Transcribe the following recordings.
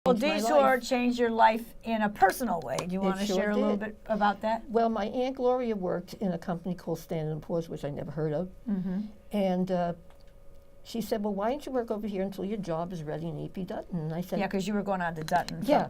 Well, Detour changed your life in a personal way. Do you want to share a little bit about that? Well, my Aunt Gloria worked in a company called Standard & Poor's, which I never heard of. And she said, well, why don't you work over here until your job is ready in E.P. Dutton? And I said, yeah, because you were going on to Dutton. Yeah.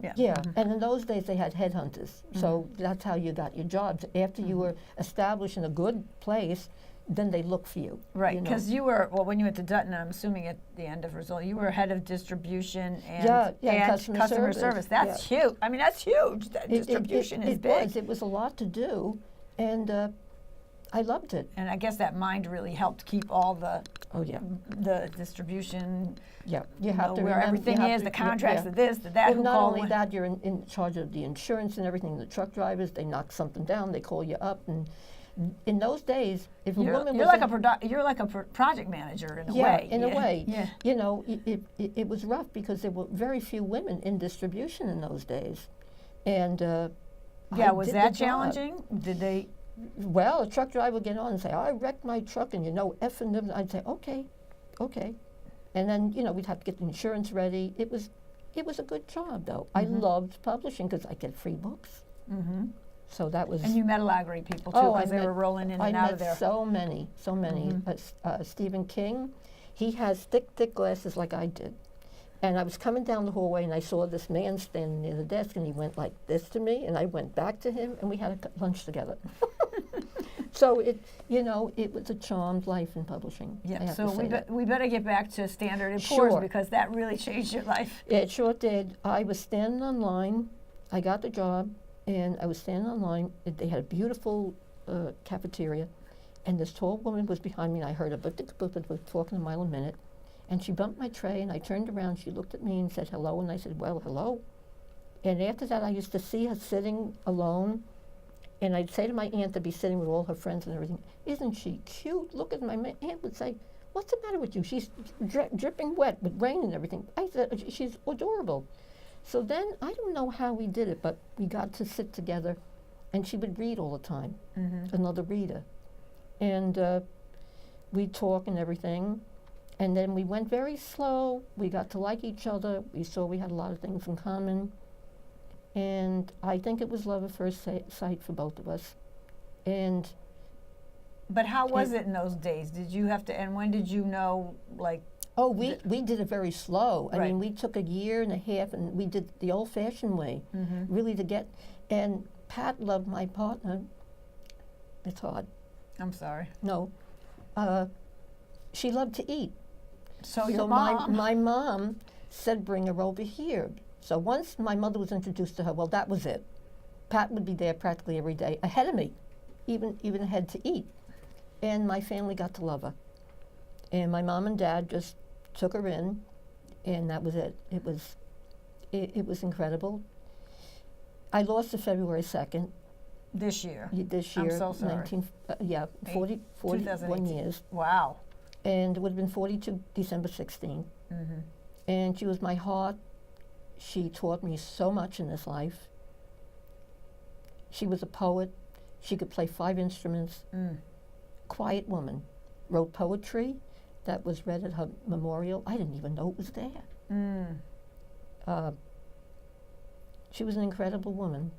And in those days, they had headhunters. So that's how you got your jobs. After you were established in a good place, then they look for you. Right, because you were, well, when you went to Dutton, I'm assuming at the end of Rizzoli, you were head of distribution and, customer service. That's huge. I mean, that's huge. That distribution is big. It was a lot to do, and I loved it. And I guess that mind really helped keep all the the distribution. Yeah, you have to where remember, everything is, the contracts, the this, the that. And not only that, you're in charge of the insurance and everything. The truck drivers, they knock something down, they call you up, and in those days, if a woman you're was you're like a project manager in a way. Yeah, in a way. Yeah. You know, it was rough because there were very few women in distribution in those days, and was that challenging? Did they? Well, a truck driver would get on and say, I wrecked my truck, and effing them. I'd say, okay. And then, we'd have to get the insurance ready. It was a good job, though. I loved publishing because I get free books. So that was... And you met a lot of great people, too, because they were rolling in and out of there. I met so many. Stephen King, he has thick glasses like I did. And I was coming down the hallway, and I saw this man standing near the desk, and he went like this to me, and I went back to him, and we had a lunch together. So it was a charmed life in publishing. Yeah. So we better get back to Standard & Poor's because that really changed your life. It sure did. I was standing on line. I got the job, and I was standing on line. They had a beautiful cafeteria, and this tall woman was behind me, and I heard her talking a mile a minute. And she bumped my tray, and I turned around. She looked at me and said hello, and I said, well, hello. And after that, I used to see her sitting alone, and I'd say to my aunt to be sitting with all her friends and everything, isn't she cute? Look at my aunt would say, what's the matter with you? She's dripping wet with rain and everything. I said, she's adorable. So then, I don't know how we did it, but we got to sit together, and she would read all the time, another reader. And we'd talk and everything. And then we went very slow. We got to like each other. We saw we had a lot of things in common. And I think it was love at first sight for both of us. But how was it in those days? Did you have to, and when did you know, like... Oh, we did it very slow. I mean, we took a year and a half, and we did the old-fashioned way, really to get... And Pat loved my partner. It's hard. I'm sorry. No. She loved to eat. So your mom. My mom said, bring her over here. So once my mother was introduced to her, well, that was it. Pat would be there practically every day, ahead of me, even ahead to eat. And my family got to love her. And my mom and dad just took her in, and that was it. It was incredible. I lost her February 2nd. This year? This year. I'm so sorry. 41 years. Wow. And it would have been 42 December 16th. And she was my heart. She taught me so much in this life. She was a poet. She could play 5 instruments. Quiet woman. Wrote poetry that was read at her memorial. I didn't even know it was there. She was an incredible woman.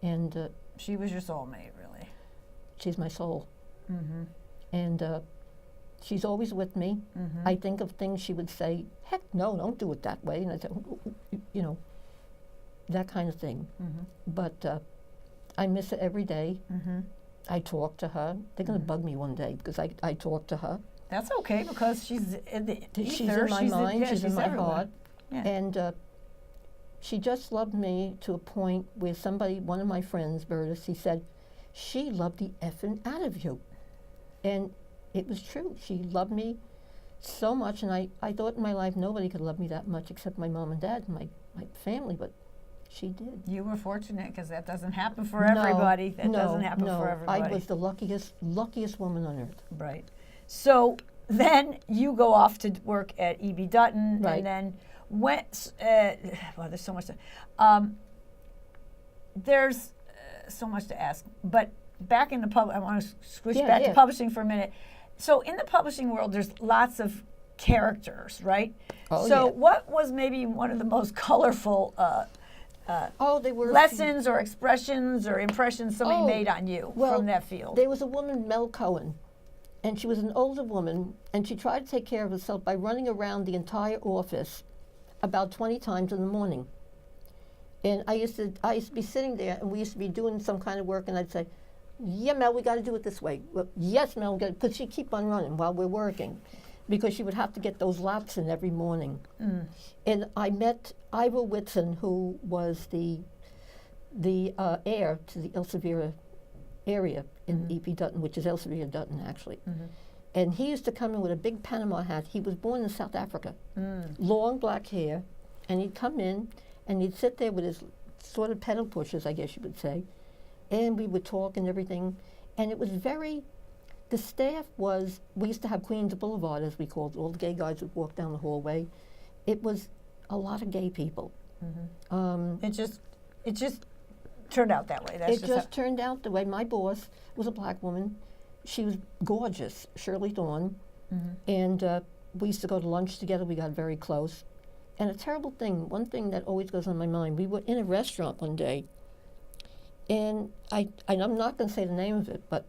And she was your soulmate, really. She's my soul. And she's always with me. I think of things she would say, heck no, don't do it that way. And I say, that kind of thing. But I miss her every day. I talk to her. They're going to bug me one day because I talk to her. That's okay because she's in the ether. She's in my mind. She's in my heart. Yeah. And she just loved me to a point where one of my friends, Bertus, he said, she loved the effing out of you. And it was true. She loved me so much, and I thought in my life nobody could love me that much except my mom and dad and my family, but she did. You were fortunate because that doesn't happen for everybody. That doesn't happen for everybody. I was the luckiest woman on earth. Right. So then you go off to work at E.B. Dutton, right. And then went, well, there's so much to, there's so much to ask, but back in the I want to switch back to publishing for a minute. So in the publishing world, there's lots of characters, right? Oh, so yeah. what was maybe one of the most colorful they were lessons or expressions or impressions somebody made on you from that field? There was a woman, Mel Cohen, and she was an older woman, and she tried to take care of herself by running around the entire office about 20 times in the morning. And I used to be sitting there, and we used to be doing some kind of work, and I'd say, yeah, Mel, we got to do it this way. Well, yes, Mel, because she'd keep on running while we're working, because she would have to get those laps in every morning. And I met Ivor Whitson, who was the heir to the Elsevier area in EP Dutton, which is Elsevier Dutton, actually. And he used to come in with a big Panama hat. He was born in South Africa. Long black hair. And he'd come in, and he'd sit there with his sort of pedal pushers, I guess you would say. And we would talk and everything. And it was the staff was, we used to have Queens Boulevard, as we called it. All the gay guys would walk down the hallway. It was a lot of gay people. It just turned out that way. It just turned out the way. My boss was a black woman. She was gorgeous, Shirley Dawn. And we used to go to lunch together. We got very close. And a terrible thing, one thing that always goes on my mind, we were in a restaurant one day, and I'm not going to say the name of it, but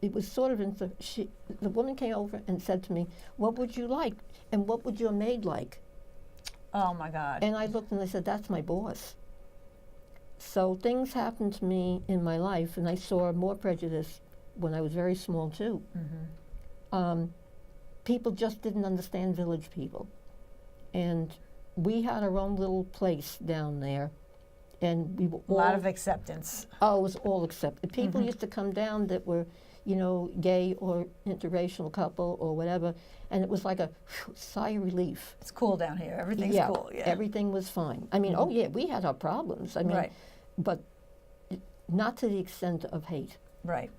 it was sort of, the woman came over and said to me, what would you like? And what would your maid like? Oh, my God. And I looked and I said, that's my boss. So things happened to me in my life, and I saw more prejudice when I was very small, too. People just didn't understand village people. And we had our own little place down there, and we were a lot of acceptance. Oh, it was all accepted. People used to come down that were, gay or interracial couple or whatever, and it was like a sigh of relief. It's cool down here. Everything's cool. Yeah, everything was fine. I mean, oh yeah, we had our problems. I mean, but not to the extent of hate. Right.